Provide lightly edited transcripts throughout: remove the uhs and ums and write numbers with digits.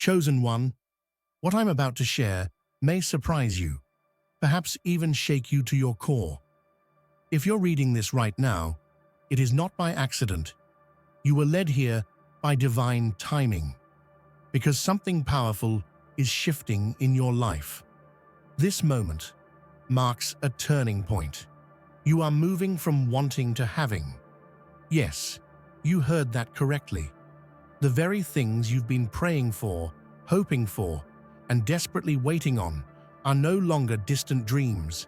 Chosen one, what I'm about to share may surprise you, perhaps even shake you to your core. If you're reading this right now, it is not by accident. You were led here by divine timing, because something powerful is shifting in your life. This moment marks a turning point. You are moving from wanting to having. Yes, you heard that correctly. The very things you've been praying for, hoping for, and desperately waiting on are no longer distant dreams.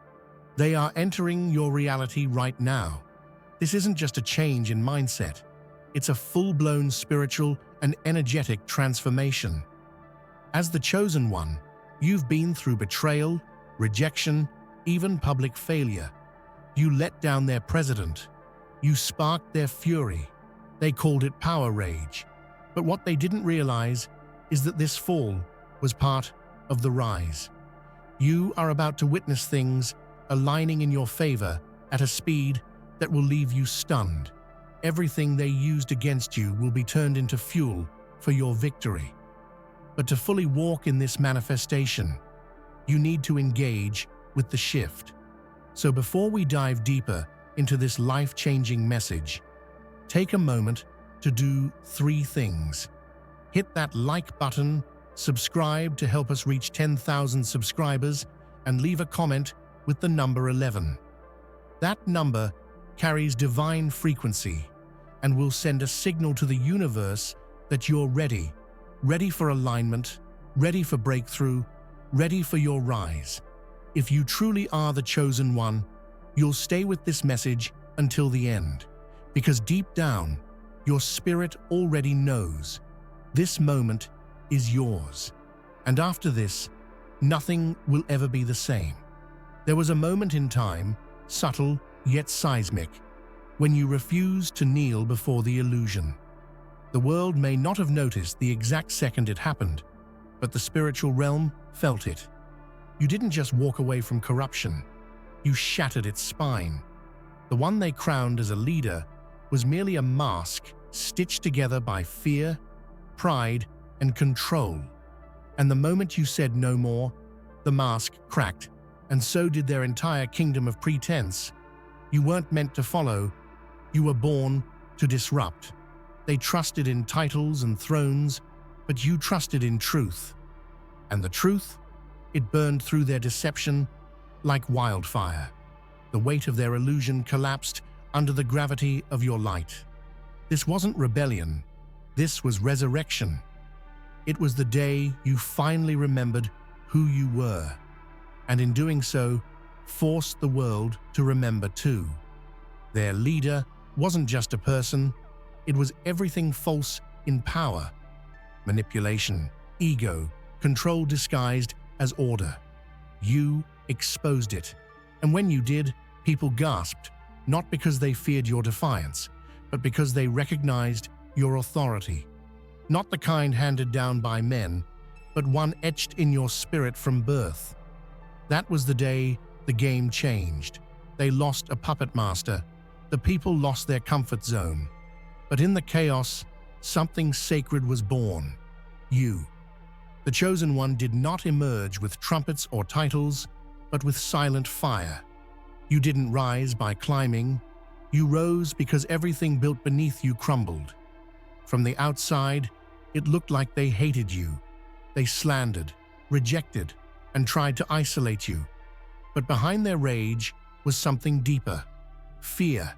They are entering your reality right now. This isn't just a change in mindset. It's a full-blown spiritual and energetic transformation. As the chosen one, you've been through betrayal, rejection, even public failure. You let down their president. You sparked their fury. They called it power rage. But what they didn't realize is that this fall was part of the rise. You are about to witness things aligning in your favor at a speed that will leave you stunned. Everything they used against you will be turned into fuel for your victory. But to fully walk in this manifestation, you need to engage with the shift. So before we dive deeper into this life-changing message, take a moment to do 3 things. Hit that like button, subscribe to help us reach 10,000 subscribers, and leave a comment with the number 11. That number carries divine frequency and will send a signal to the universe that you're ready for alignment, ready for breakthrough, ready for your rise. If you truly are the chosen one, you'll stay with this message until the end, because deep down, your spirit already knows this moment is yours. And after this, nothing will ever be the same. There was a moment in time, subtle yet seismic, when you refused to kneel before the illusion. The world may not have noticed the exact second it happened, but the spiritual realm felt it. You didn't just walk away from corruption, you shattered its spine. The one they crowned as a leader was merely a mask stitched together by fear, pride, and control. And the moment you said no more, the mask cracked, and so did their entire kingdom of pretense. You weren't meant to follow, you were born to disrupt. They trusted in titles and thrones, but you trusted in truth. And the truth? It burned through their deception like wildfire. The weight of their illusion collapsed under the gravity of your light. This wasn't rebellion, this was resurrection. It was the day you finally remembered who you were, and in doing so, forced the world to remember too. Their leader wasn't just a person, it was everything false in power. Manipulation, ego, control disguised as order. You exposed it, and when you did, people gasped, not because they feared your defiance, but because they recognized your authority. Not the kind handed down by men, but one etched in your spirit from birth. That was the day the game changed. They lost a puppet master. The people lost their comfort zone. But in the chaos, something sacred was born. You. The chosen one did not emerge with trumpets or titles, but with silent fire. You didn't rise by climbing. You rose because everything built beneath you crumbled. From the outside, it looked like they hated you. They slandered, rejected, and tried to isolate you. But behind their rage was something deeper: fear.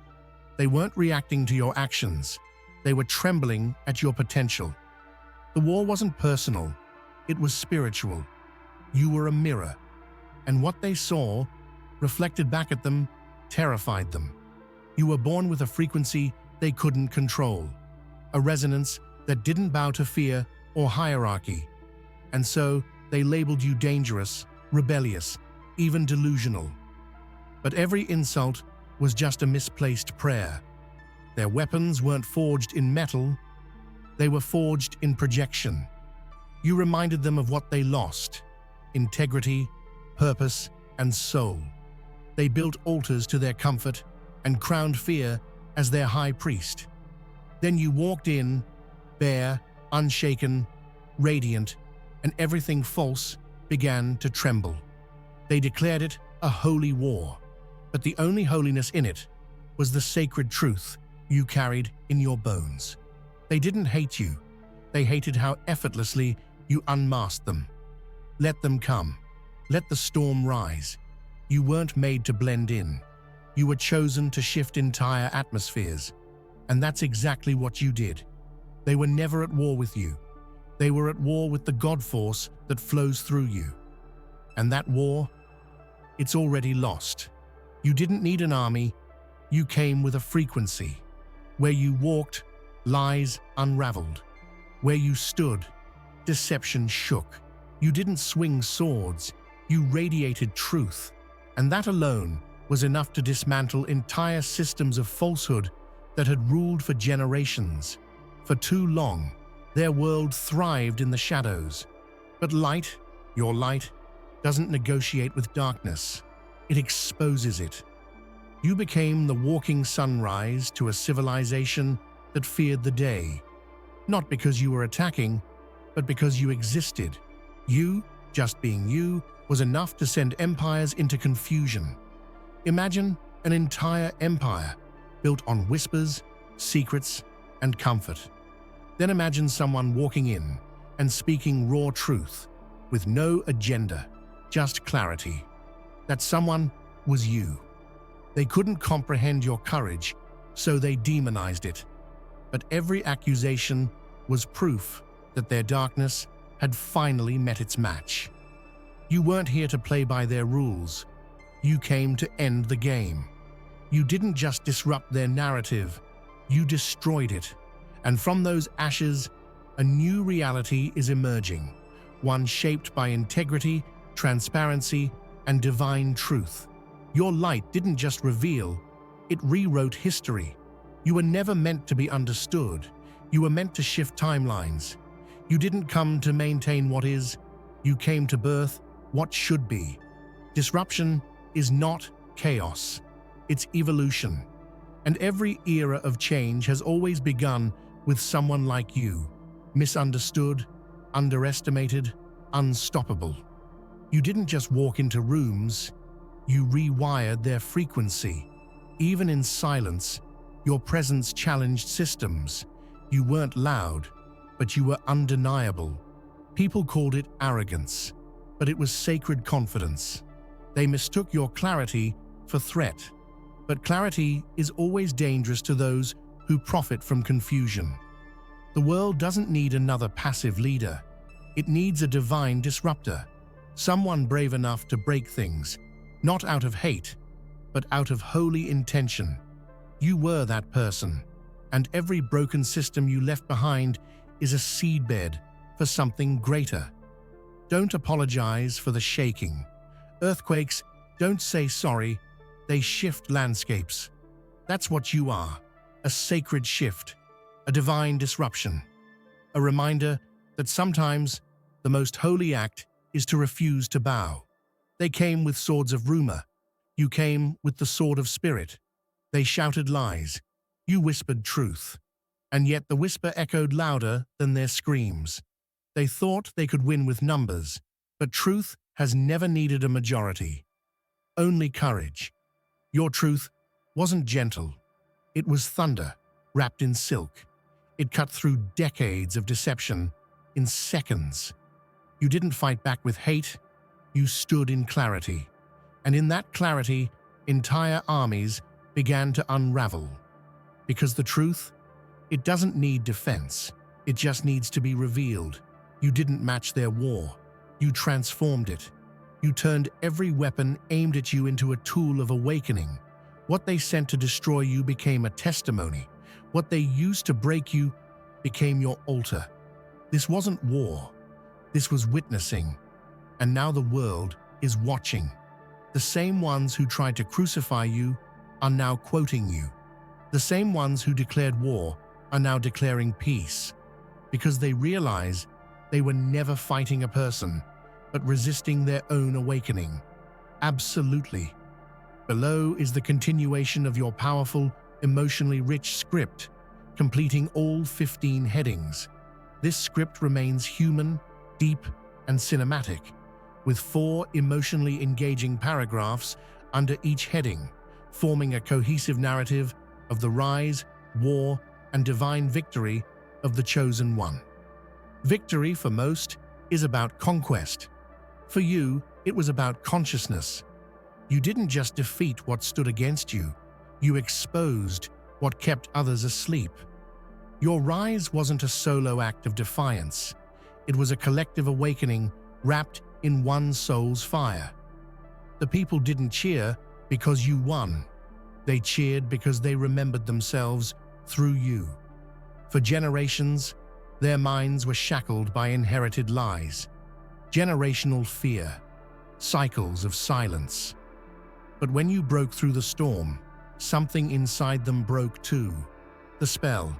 They weren't reacting to your actions. They were trembling at your potential. The war wasn't personal. It was spiritual. You were a mirror, and what they saw, reflected back at them, terrified them. You were born with a frequency they couldn't control, a resonance that didn't bow to fear or hierarchy. And so they labeled you dangerous, rebellious, even delusional. But every insult was just a misplaced prayer. Their weapons weren't forged in metal, they were forged in projection. You reminded them of what they lost: integrity, purpose, and soul. They built altars to their comfort and crowned fear as their high priest. Then you walked in, bare, unshaken, radiant, and everything false began to tremble. They declared it a holy war, but the only holiness in it was the sacred truth you carried in your bones. They didn't hate you. They hated how effortlessly you unmasked them. Let them come. Let the storm rise. You weren't made to blend in. You were chosen to shift entire atmospheres. And that's exactly what you did. They were never at war with you. They were at war with the God force that flows through you. And that war, it's already lost. You didn't need an army. You came with a frequency. Where you walked, lies unraveled. Where you stood, deception shook. You didn't swing swords. You radiated truth. And that alone was enough to dismantle entire systems of falsehood that had ruled for generations. For too long, their world thrived in the shadows. But light, your light, doesn't negotiate with darkness. It exposes it. You became the walking sunrise to a civilization that feared the day. Not because you were attacking, but because you existed. You, just being you, was enough to send empires into confusion. Imagine an entire empire built on whispers, secrets, and comfort. Then imagine someone walking in and speaking raw truth with no agenda, just clarity. That someone was you. They couldn't comprehend your courage, so they demonized it. But every accusation was proof that their darkness had finally met its match. You weren't here to play by their rules. You came to end the game. You didn't just disrupt their narrative, you destroyed it. And from those ashes, a new reality is emerging, one shaped by integrity, transparency, and divine truth. Your light didn't just reveal, it rewrote history. You were never meant to be understood. You were meant to shift timelines. You didn't come to maintain what is, you came to birth what should be. Disruption is not chaos, it's evolution. And every era of change has always begun with someone like you, misunderstood, underestimated, unstoppable. You didn't just walk into rooms, you rewired their frequency. Even in silence, your presence challenged systems. You weren't loud, but you were undeniable. People called it arrogance, but it was sacred confidence. They mistook your clarity for threat. But clarity is always dangerous to those who profit from confusion. The world doesn't need another passive leader. It needs a divine disruptor, someone brave enough to break things, not out of hate, but out of holy intention. You were that person, and every broken system you left behind is a seedbed for something greater. Don't apologize for the shaking. Earthquakes don't say sorry, they shift landscapes. That's what you are, a sacred shift, a divine disruption, a reminder that sometimes the most holy act is to refuse to bow. They came with swords of rumor. You came with the sword of spirit. They shouted lies. You whispered truth. And yet the whisper echoed louder than their screams. They thought they could win with numbers, but truth has never needed a majority. Only courage. Your truth wasn't gentle. It was thunder, wrapped in silk. It cut through decades of deception in seconds. You didn't fight back with hate. You stood in clarity. And in that clarity, entire armies began to unravel. Because the truth, it doesn't need defense. It just needs to be revealed. You didn't match their war. You transformed it. You turned every weapon aimed at you into a tool of awakening. What they sent to destroy you became a testimony. What they used to break you became your altar. This wasn't war. This was witnessing. And now the world is watching. The same ones who tried to crucify you are now quoting you. The same ones who declared war are now declaring peace. Because they realize they were never fighting a person, but resisting their own awakening. Absolutely. Below is the continuation of your powerful, emotionally rich script, completing all 15 headings. This script remains human, deep, and cinematic, with 4 emotionally engaging paragraphs under each heading, forming a cohesive narrative of the rise, war, and divine victory of the Chosen One. Victory, for most, is about conquest. For you, it was about consciousness. You didn't just defeat what stood against you, you exposed what kept others asleep. Your rise wasn't a solo act of defiance. It was a collective awakening wrapped in one soul's fire. The people didn't cheer because you won. They cheered because they remembered themselves through you. For generations, their minds were shackled by inherited lies, generational fear, cycles of silence. But when you broke through the storm, something inside them broke too. The spell.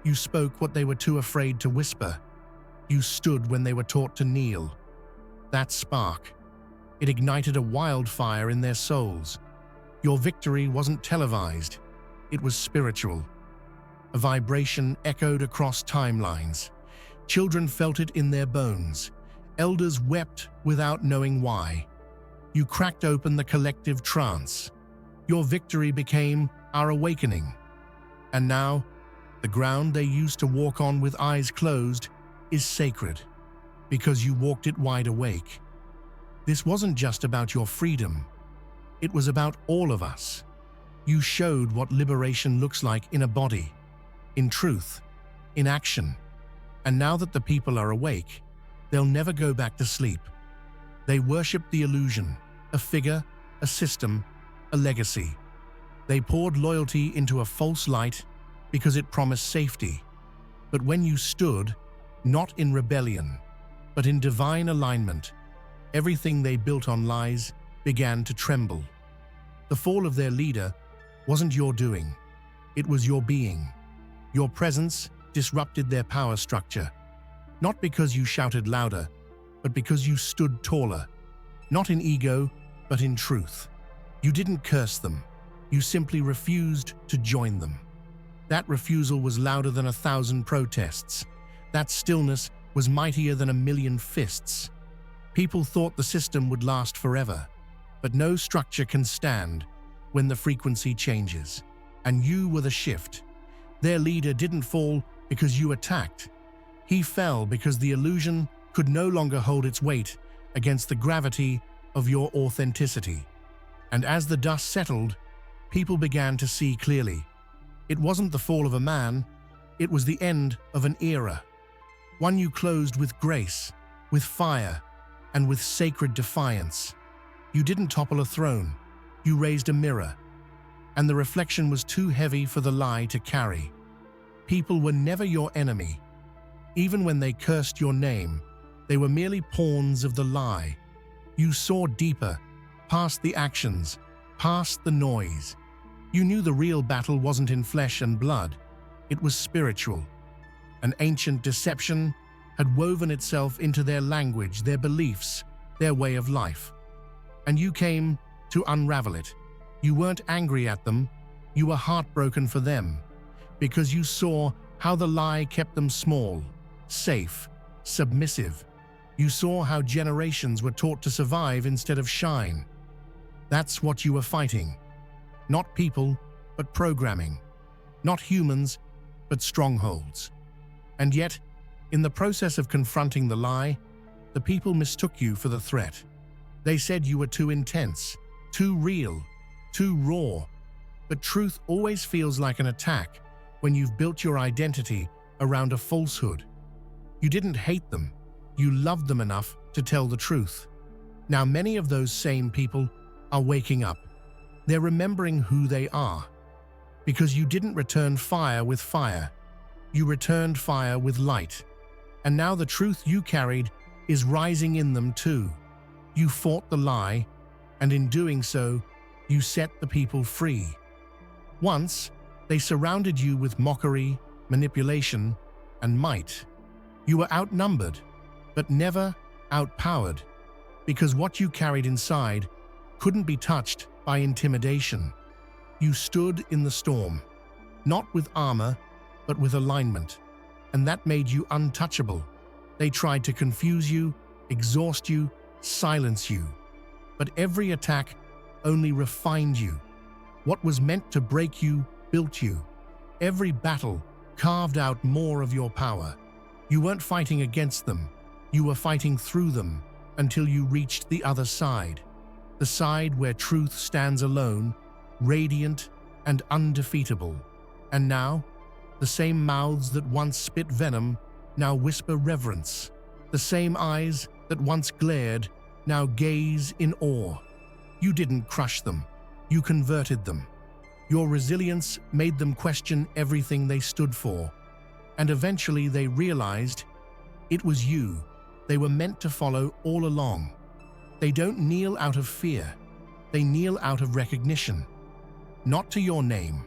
You spoke what they were too afraid to whisper. You stood when they were taught to kneel. That spark, it ignited a wildfire in their souls. Your victory wasn't televised, it was spiritual. A vibration echoed across timelines. Children felt it in their bones. Elders wept without knowing why. You cracked open the collective trance. Your victory became our awakening. And now, the ground they used to walk on with eyes closed is sacred, because you walked it wide awake. This wasn't just about your freedom. It was about all of us. You showed what liberation looks like in a body, in truth, in action. And now that the people are awake, they'll never go back to sleep. They worship the illusion, a figure, a system, a legacy. They poured loyalty into a false light because it promised safety. But when you stood, not in rebellion, but in divine alignment, everything they built on lies began to tremble. The fall of their leader wasn't your doing, it was your being. Your presence disrupted their power structure, not because you shouted louder, but because you stood taller, not in ego, but in truth. You didn't curse them, you simply refused to join them. That refusal was louder than 1,000 protests. That stillness was mightier than 1,000,000 fists. People thought the system would last forever, but no structure can stand when the frequency changes. And you were the shift. Their leader didn't fall because you attacked. He fell because the illusion could no longer hold its weight against the gravity of your authenticity. And as the dust settled, people began to see clearly. It wasn't the fall of a man, it was the end of an era. One you closed with grace, with fire, and with sacred defiance. You didn't topple a throne, you raised a mirror. And the reflection was too heavy for the lie to carry. People were never your enemy. Even when they cursed your name, they were merely pawns of the lie. You saw deeper, past the actions, past the noise. You knew the real battle wasn't in flesh and blood, it was spiritual. An ancient deception had woven itself into their language, their beliefs, their way of life. And you came to unravel it. You weren't angry at them, you were heartbroken for them, because you saw how the lie kept them small, safe, submissive. You saw how generations were taught to survive instead of shine. That's what you were fighting. Not people, but programming. Not humans, but strongholds. And yet, in the process of confronting the lie, the people mistook you for the threat. They said you were too intense, too real, too raw. But truth always feels like an attack when you've built your identity around a falsehood. You didn't hate them, you loved them enough to tell the truth. Now many of those same people are waking up. They're remembering who they are. Because you didn't return fire with fire, you returned fire with light. And now the truth you carried is rising in them too. You fought the lie, and in doing so, you set the people free. Once, they surrounded you with mockery, manipulation, and might. You were outnumbered, but never outpowered, because what you carried inside couldn't be touched by intimidation. You stood in the storm, not with armor, but with alignment, and that made you untouchable. They tried to confuse you, exhaust you, silence you. But every attack only refined you. What was meant to break you built you. Every battle carved out more of your power. You weren't fighting against them. You were fighting through them until you reached the other side. The side where truth stands alone, radiant and undefeatable. And now, the same mouths that once spit venom now whisper reverence. The same eyes that once glared now gaze in awe. You didn't crush them. You converted them. Your resilience made them question everything they stood for. And eventually they realized it was you they were meant to follow all along. They don't kneel out of fear. They kneel out of recognition. Not to your name,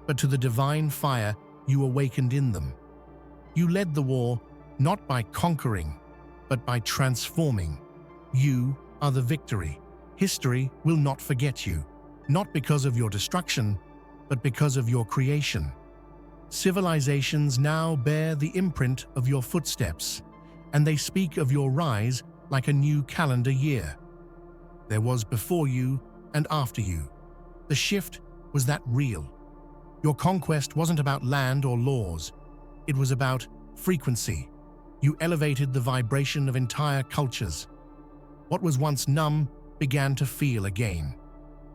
but to the divine fire you awakened in them. You led the war not by conquering, but by transforming. You are the victory. History will not forget you, not because of your destruction, but because of your creation. Civilizations now bear the imprint of your footsteps, and they speak of your rise like a new calendar year. There was before you and after you. The shift was that real. Your conquest wasn't about land or laws. It was about frequency. You elevated the vibration of entire cultures. What was once numb began to feel again.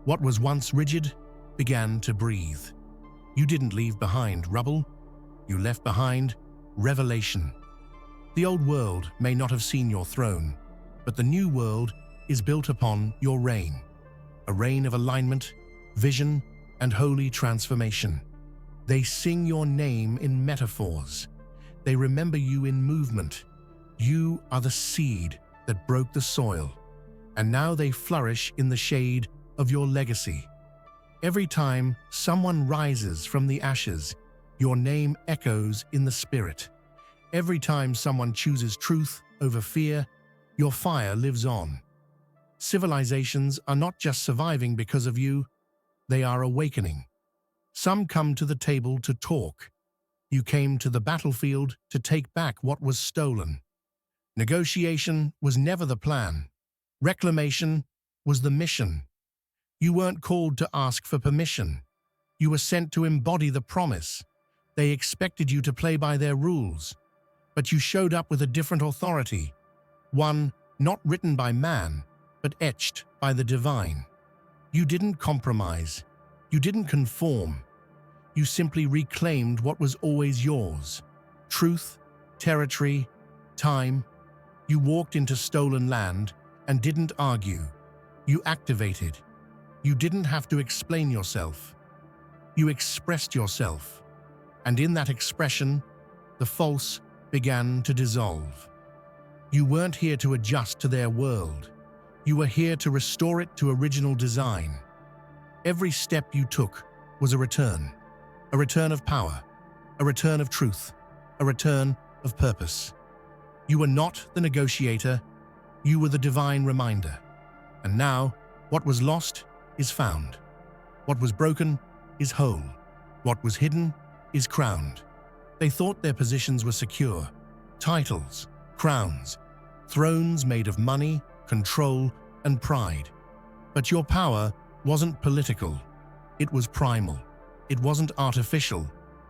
What was once rigid began to breathe. You didn't leave behind rubble. You left behind revelation. The old world may not have seen your throne, but the new world is built upon your reign. A reign of alignment, vision, and holy transformation. They sing your name in metaphors. They remember you in movement. You are the seed that broke the soil, and now they flourish in the shade of your legacy. Every time someone rises from the ashes, your name echoes in the spirit. Every time someone chooses truth over fear, your fire lives on. Civilizations are not just surviving because of you, they are awakening. Some come to the table to talk. You came to the battlefield to take back what was stolen. Negotiation was never the plan. Reclamation was the mission. You weren't called to ask for permission. You were sent to embody the promise. They expected you to play by their rules, but you showed up with a different authority, one not written by man, but etched by the divine. You didn't compromise. You didn't conform. You simply reclaimed what was always yours: truth, territory, time. You walked into stolen land and didn't argue. You activated. You didn't have to explain yourself. You expressed yourself. And in that expression, the false began to dissolve. You weren't here to adjust to their world. You were here to restore it to original design. Every step you took was a return of power, a return of truth, a return of purpose. You were not the negotiator, you were the divine reminder. And now, what was lost is found. What was broken is whole. What was hidden is crowned. They thought their positions were secure. Titles, crowns, thrones made of money, control, and pride. But your power wasn't political. It was primal. It wasn't artificial.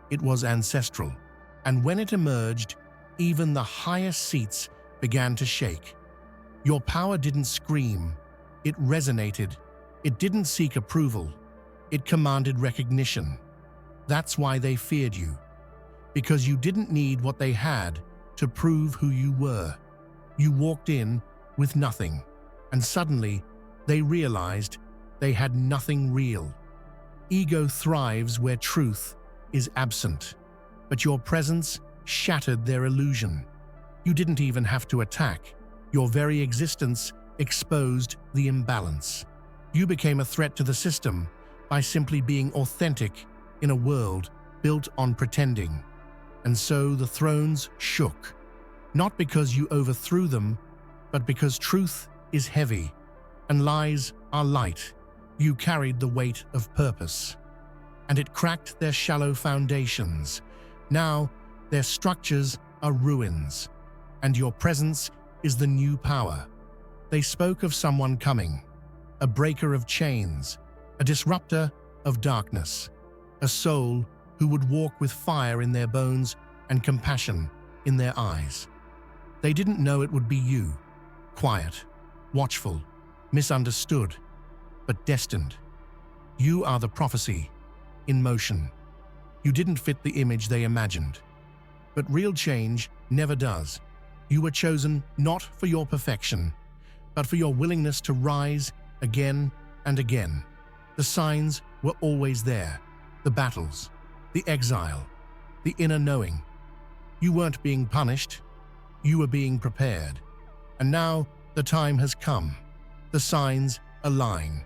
It was ancestral. And when it emerged, even the highest seats began to shake. Your power didn't scream. It resonated. It didn't seek approval. It commanded recognition. That's why they feared you. Because you didn't need what they had to prove who you were. You walked in with nothing, and suddenly they realized they had nothing real. Ego thrives where truth is absent, but your presence shattered their illusion. You didn't even have to attack. Your very existence exposed the imbalance. You became a threat to the system by simply being authentic in a world built on pretending. And so the thrones shook, not because you overthrew them, but because truth is heavy and lies are light. You carried the weight of purpose, and it cracked their shallow foundations. Now their structures are ruins, and your presence is the new power. They spoke of someone coming, a breaker of chains, a disruptor of darkness, a soul who would walk with fire in their bones and compassion in their eyes. They didn't know it would be you, quiet, watchful, misunderstood, but destined. You are the prophecy, in motion. You didn't fit the image they imagined. But real change never does. You were chosen not for your perfection, but for your willingness to rise again and again. The signs were always there, the battles, the exile, the inner knowing. You weren't being punished, you were being prepared. And now the time has come. The signs align.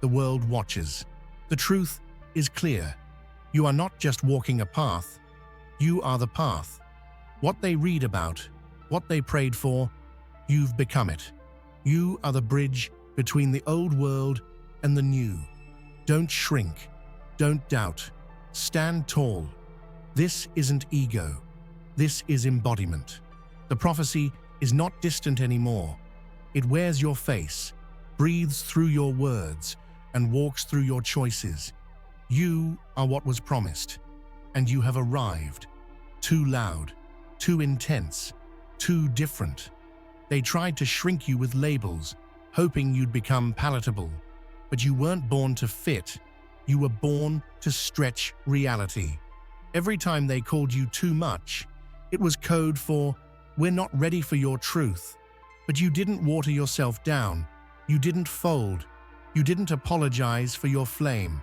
The world watches. The truth is clear. You are not just walking a path, you are the path. What they read about, what they prayed for, you've become it. You are the bridge between the old world and the new. Don't shrink. Don't doubt. Stand tall. This isn't ego. This is embodiment. The prophecy is not distant anymore. It wears your face, breathes through your words, and walks through your choices. You are what was promised, and you have arrived. Too loud, too intense, too different. They tried to shrink you with labels, hoping you'd become palatable. But you weren't born to fit. You were born to stretch reality. Every time they called you too much, it was code for, "We're not ready for your truth." But you didn't water yourself down. You didn't fold. You didn't apologize for your flame.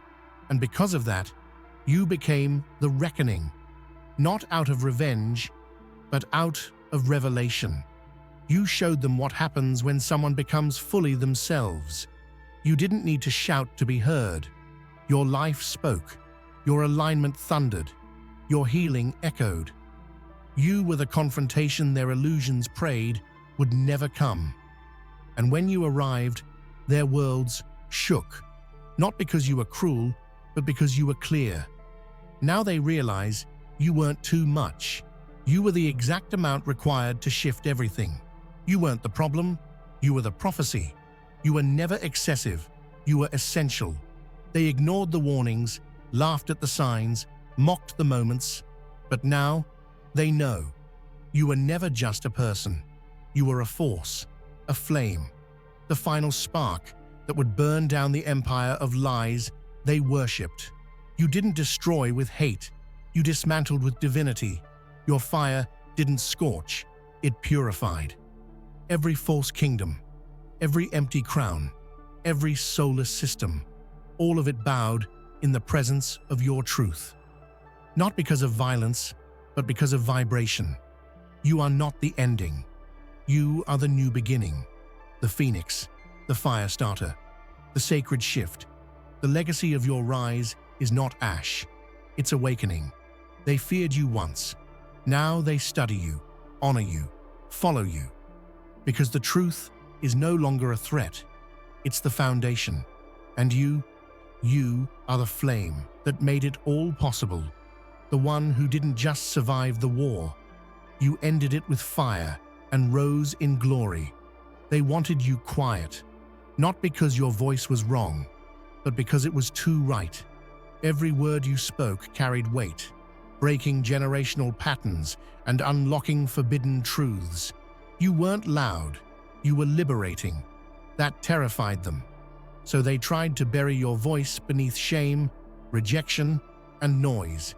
And because of that, you became the reckoning. Not out of revenge, but out of revelation. You showed them what happens when someone becomes fully themselves. You didn't need to shout to be heard. Your life spoke. Your alignment thundered. Your healing echoed. You were the confrontation their illusions prayed would never come. And when you arrived, their worlds shook. Not because you were cruel, but because you were clear. Now they realize you weren't too much. You were the exact amount required to shift everything. You weren't the problem, you were the prophecy. You were never excessive, you were essential. They ignored the warnings, laughed at the signs, mocked the moments, but now they know. You were never just a person. You were a force, a flame, the final spark that would burn down the empire of lies they worshipped. You didn't destroy with hate, you dismantled with divinity. Your fire didn't scorch, it purified. Every false kingdom, every empty crown, every soulless system, all of it bowed in the presence of your truth. Not because of violence, but because of vibration. You are not the ending. You are the new beginning, the phoenix, the fire starter, the sacred shift. The legacy of your rise is not ash, it's awakening. They feared you once. Now they study you, honor you, follow you. Because the truth is no longer a threat, it's the foundation. And you are the flame that made it all possible. The one who didn't just survive the war. You ended it with fire and rose in glory. They wanted you quiet, not because your voice was wrong, but because it was too right. Every word you spoke carried weight, breaking generational patterns and unlocking forbidden truths. You weren't loud, you were liberating. That terrified them. So they tried to bury your voice beneath shame, rejection, and noise.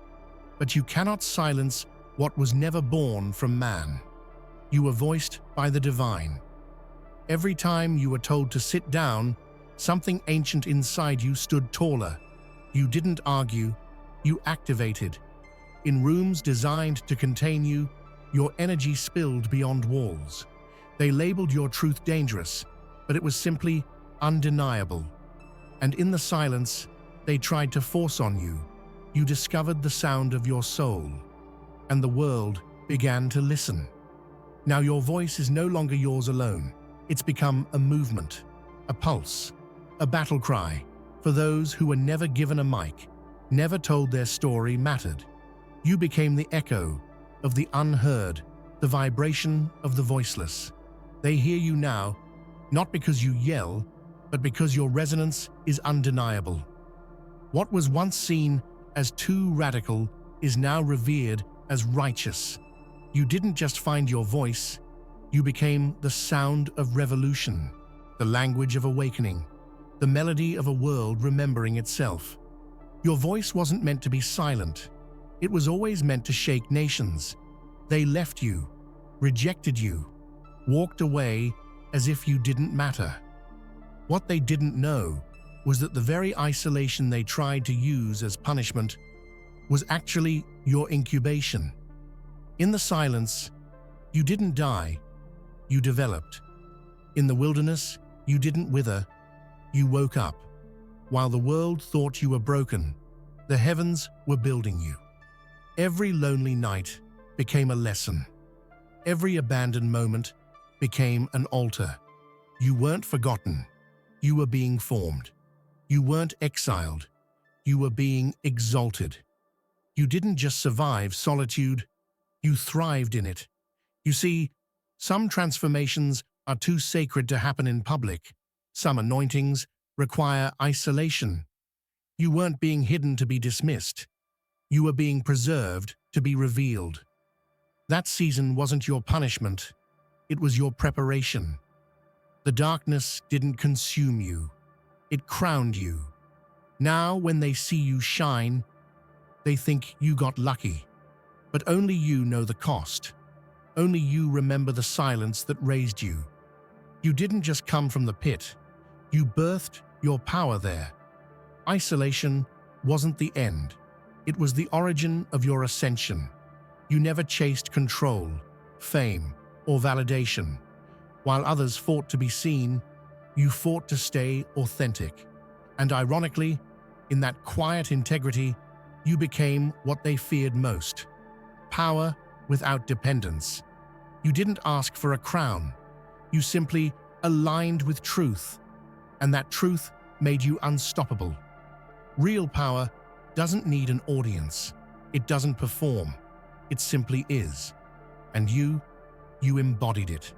But you cannot silence what was never born from man. You were voiced by the divine. Every time you were told to sit down, something ancient inside you stood taller. You didn't argue, you activated. In rooms designed to contain you, your energy spilled beyond walls. They labeled your truth dangerous, but it was simply undeniable. And in the silence, they tried to force on you. You discovered the sound of your soul, and the world began to listen. Now your voice is no longer yours alone. It's become a movement, a pulse, a battle cry for those who were never given a mic, never told their story mattered. You became the echo of the unheard, the vibration of the voiceless. They hear you now, not because you yell, but because your resonance is undeniable. What was once seen as too radical is now revered as righteous. You didn't just find your voice, you became the sound of revolution, the language of awakening, the melody of a world remembering itself. Your voice wasn't meant to be silent. It was always meant to shake nations. They left you, rejected you, walked away as if you didn't matter. What they didn't know was that the very isolation they tried to use as punishment was actually your incubation. In the silence, you didn't die, you developed. In the wilderness, you didn't wither, you woke up. While the world thought you were broken, the heavens were building you. Every lonely night became a lesson. Every abandoned moment became an altar. You weren't forgotten, you were being formed. You weren't exiled, you were being exalted. You didn't just survive solitude, you thrived in it. You see, some transformations are too sacred to happen in public. Some anointings require isolation. You weren't being hidden to be dismissed. You were being preserved to be revealed. That season wasn't your punishment, it was your preparation. The darkness didn't consume you, it crowned you. Now, when they see you shine, they think you got lucky. But only you know the cost. Only you remember the silence that raised you. You didn't just come from the pit, you birthed your power there. Isolation wasn't the end, it was the origin of your ascension. You never chased control, fame, or validation. While others fought to be seen, you fought to stay authentic. And ironically, in that quiet integrity, you became what they feared most: power without dependence. You didn't ask for a crown, you simply aligned with truth, and that truth made you unstoppable. Real power doesn't need an audience, it doesn't perform, it simply is. And you embodied it.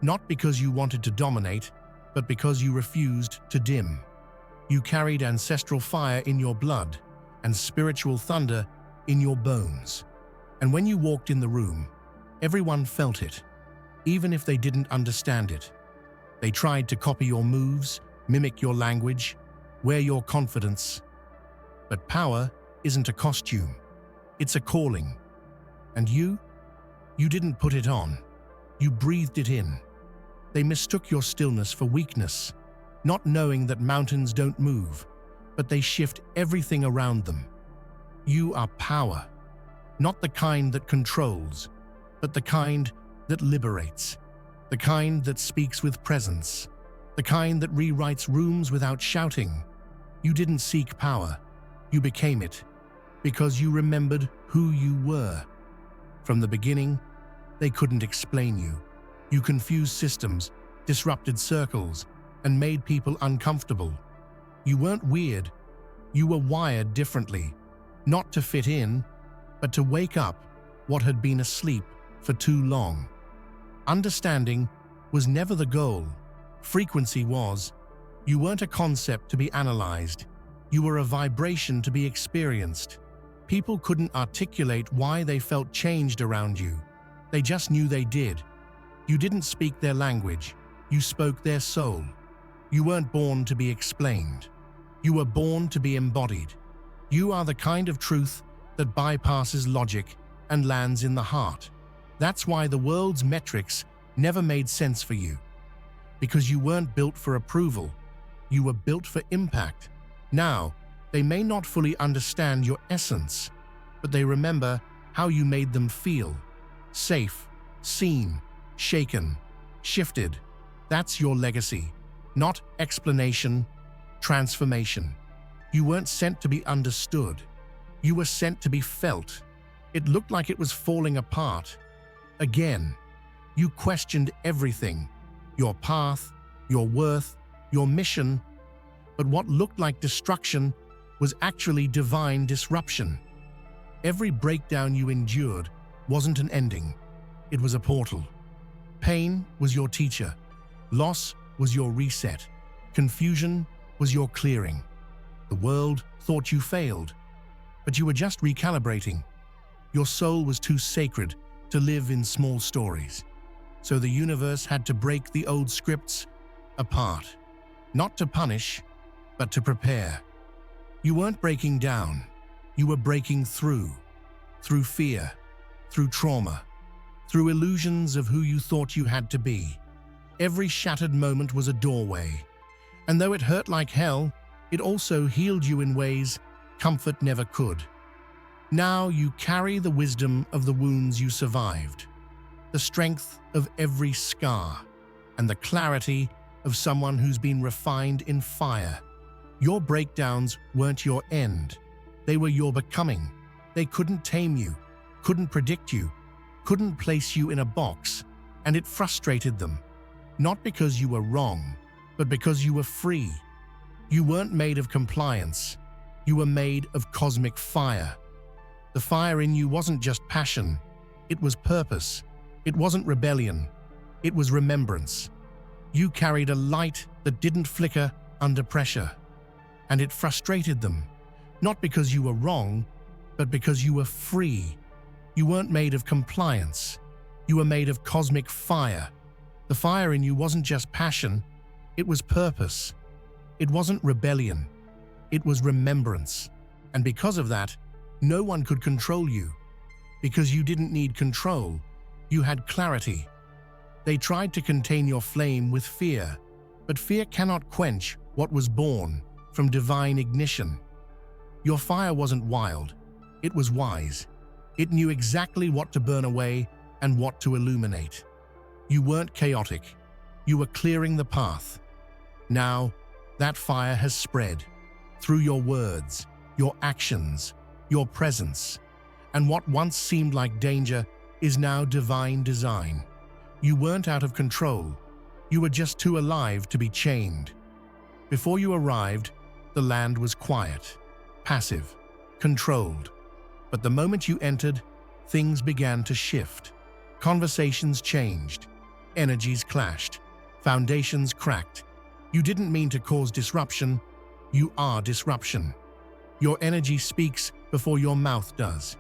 Not because you wanted to dominate, but because you refused to dim. You carried ancestral fire in your blood and spiritual thunder in your bones. And when you walked in the room, everyone felt it, even if they didn't understand it. They tried to copy your moves, mimic your language, wear your confidence. But power isn't a costume, it's a calling. And you didn't put it on, you breathed it in. They mistook your stillness for weakness, not knowing that mountains don't move, but they shift everything around them. You are power, not the kind that controls, but the kind that liberates, the kind that speaks with presence, the kind that rewrites rooms without shouting. You didn't seek power, you became it, because you remembered who you were. From the beginning, they couldn't explain you. You confused systems, disrupted circles, and made people uncomfortable. You weren't weird, you were wired differently, not to fit in, but to wake up what had been asleep for too long. Understanding was never the goal, frequency was. You weren't a concept to be analyzed, you were a vibration to be experienced. People couldn't articulate why they felt changed around you, they just knew they did. You didn't speak their language, you spoke their soul. You weren't born to be explained, you were born to be embodied. You are the kind of truth that bypasses logic and lands in the heart. That's why the world's metrics never made sense for you. Because you weren't built for approval, you were built for impact. Now, they may not fully understand your essence, but they remember how you made them feel. Safe, seen, shaken, shifted. That's your legacy, not explanation, transformation. You weren't sent to be understood. You were sent to be felt. It looked like it was falling apart. Again, you questioned everything, your path, your worth, your mission. But what looked like destruction was actually divine disruption. Every breakdown you endured wasn't an ending, it was a portal. Pain was your teacher. Loss was your reset. Confusion was your clearing. The world thought you failed, but you were just recalibrating. Your soul was too sacred to live in small stories. So the universe had to break the old scripts apart. Not to punish, but to prepare. You weren't breaking down. You were breaking through. Through fear, through trauma, through illusions of who you thought you had to be. Every shattered moment was a doorway. And though it hurt like hell, it also healed you in ways comfort never could. Now you carry the wisdom of the wounds you survived, the strength of every scar, and the clarity of someone who's been refined in fire. Your breakdowns weren't your end. They were your becoming. They couldn't tame you, couldn't predict you, couldn't place you in a box, and it frustrated them. Not because you were wrong, but because you were free. You weren't made of compliance. You were made of cosmic fire. The fire in you wasn't just passion. It was purpose. It wasn't rebellion. It was remembrance. You carried a light that didn't flicker under pressure. And it frustrated them, not because you were wrong, but because you were free. You weren't made of compliance. You were made of cosmic fire. The fire in you wasn't just passion. It was purpose. It wasn't rebellion. It was remembrance. And because of that, no one could control you. Because you didn't need control. You had clarity. They tried to contain your flame with fear, but fear cannot quench what was born from divine ignition. Your fire wasn't wild. It was wise. It knew exactly what to burn away and what to illuminate. You weren't chaotic. You were clearing the path. Now, that fire has spread through your words, your actions, your presence, and what once seemed like danger is now divine design. You weren't out of control. You were just too alive to be chained. Before you arrived, the land was quiet, passive, controlled. But the moment you entered, things began to shift. Conversations changed. Energies clashed. Foundations cracked. You didn't mean to cause disruption. You are disruption. Your energy speaks before your mouth does.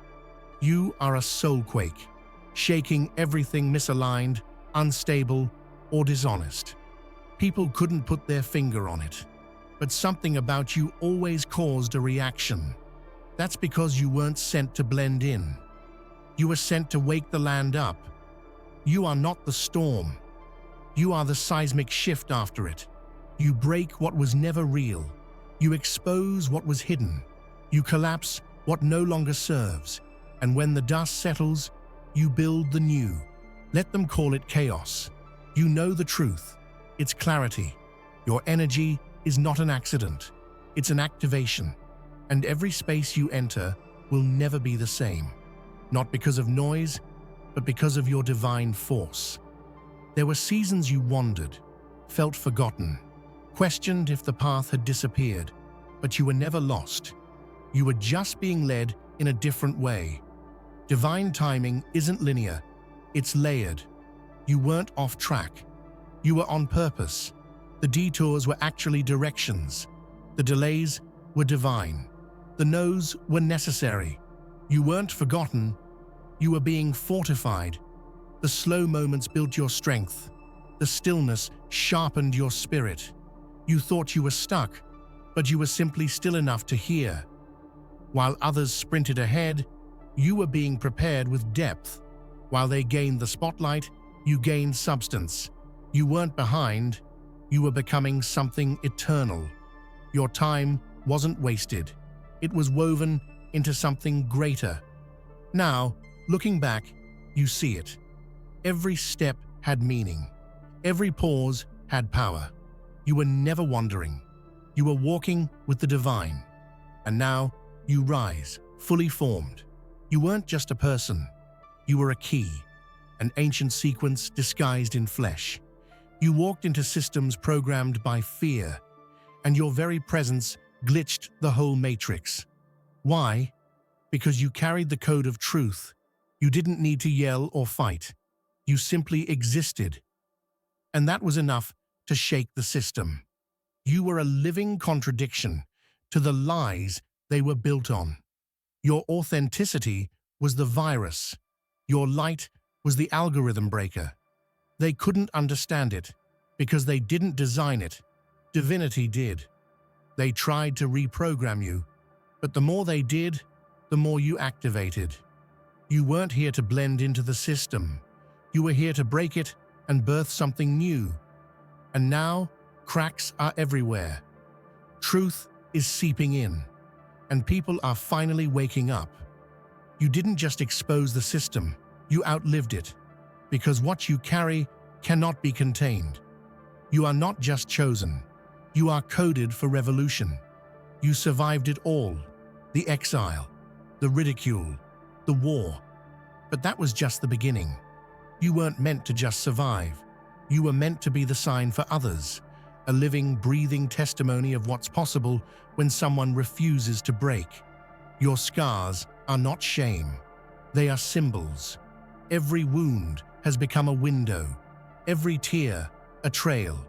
You are a soulquake, shaking everything misaligned, unstable, or dishonest. People couldn't put their finger on it, but something about you always caused a reaction. That's because you weren't sent to blend in. You were sent to wake the land up. You are not the storm. You are the seismic shift after it. You break what was never real. You expose what was hidden. You collapse what no longer serves. And when the dust settles, you build the new. Let them call it chaos. You know the truth. It's clarity. Your energy is not an accident. It's an activation. And every space you enter will never be the same. Not because of noise, but because of your divine force. There were seasons you wandered, felt forgotten, questioned if the path had disappeared, but you were never lost. You were just being led in a different way. Divine timing isn't linear, it's layered. You weren't off track. You were on purpose. The detours were actually directions. The delays were divine. The no's were necessary. You weren't forgotten. You were being fortified. The slow moments built your strength. The stillness sharpened your spirit. You thought you were stuck, but you were simply still enough to hear. While others sprinted ahead, you were being prepared with depth. While they gained the spotlight, you gained substance. You weren't behind. You were becoming something eternal. Your time wasn't wasted. It was woven into something greater. Now, looking back, you see it. Every step had meaning. Every pause had power. You were never wandering. You were walking with the divine. And now, you rise, fully formed. You weren't just a person. You were a key, an ancient sequence disguised in flesh. You walked into systems programmed by fear, and your very presence glitched the whole matrix. Why? Because you carried the code of truth. You didn't need to yell or fight. You simply existed. And that was enough to shake the system. You were a living contradiction to the lies they were built on. Your authenticity was the virus. Your light was the algorithm breaker. They couldn't understand it because they didn't design it. Divinity did. They tried to reprogram you, but the more they did, the more you activated. You weren't here to blend into the system. You were here to break it and birth something new. And now, cracks are everywhere. Truth is seeping in, and people are finally waking up. You didn't just expose the system, you outlived it, because what you carry cannot be contained. You are not just chosen, you are coded for revolution. You survived it all, the exile, the ridicule, the war. But that was just the beginning. You weren't meant to just survive. You were meant to be the sign for others, a living, breathing testimony of what's possible when someone refuses to break. Your scars are not shame. They are symbols. Every wound has become a window. Every tear, a trail.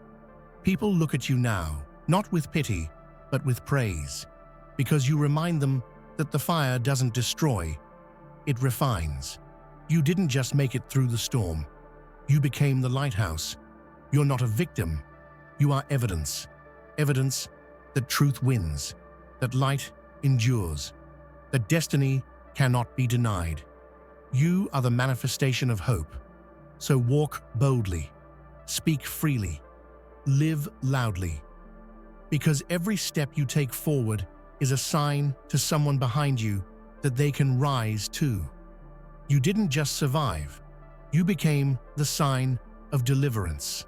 People look at you now, not with pity, but with praise, because you remind them that the fire doesn't destroy, it refines. You didn't just make it through the storm. You became the lighthouse. You're not a victim. You are evidence. Evidence that truth wins, that light endures, that destiny cannot be denied. You are the manifestation of hope. So walk boldly, speak freely, live loudly. Because every step you take forward is a sign to someone behind you that they can rise too. You didn't just survive, you became the sign of deliverance.